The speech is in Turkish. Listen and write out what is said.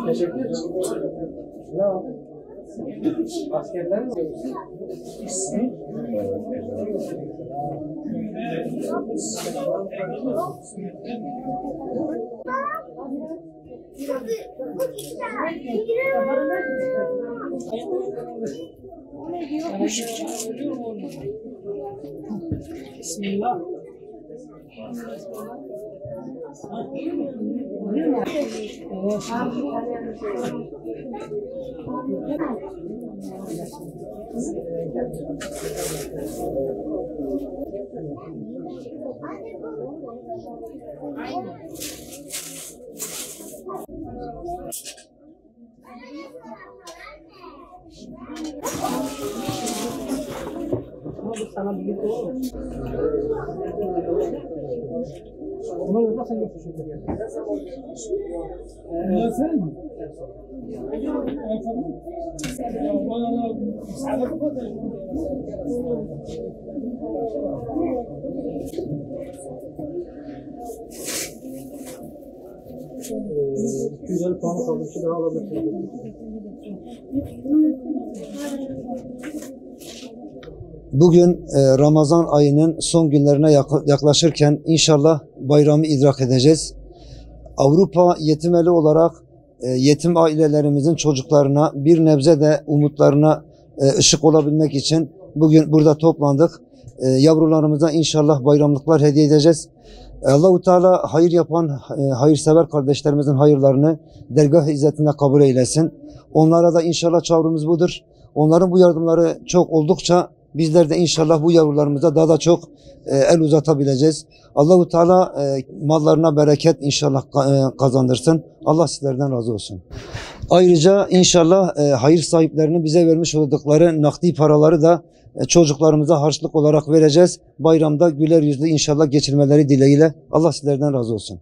Teşekkür ederim. Ne o? Askerler mi? İsmi? Bismillah. Sana bir olur. Bunu nasıl yapıyorsun? Sen mi? Güzel puan kaldı ki daha alabilirim. Bugün Ramazan ayının son günlerine yaklaşırken inşallah bayramı idrak edeceğiz. Avrupa Yetimeli olarak yetim ailelerimizin çocuklarına bir nebze de umutlarına ışık olabilmek için bugün burada toplandık. Yavrularımıza inşallah bayramlıklar hediye edeceğiz. Allah-u Teala hayır yapan hayırsever kardeşlerimizin hayırlarını dergah izzetinde kabul eylesin. Onlara da inşallah çağrımız budur. Onların bu yardımları çok oldukça bizler de inşallah bu yavrularımıza daha da çok el uzatabileceğiz. Allah-u Teala mallarına bereket inşallah kazandırsın. Allah sizlerden razı olsun. Ayrıca inşallah hayır sahiplerinin bize vermiş oldukları nakdi paraları da çocuklarımıza harçlık olarak vereceğiz. Bayramda güler yüzlü inşallah geçirmeleri dileğiyle. Allah sizlerden razı olsun.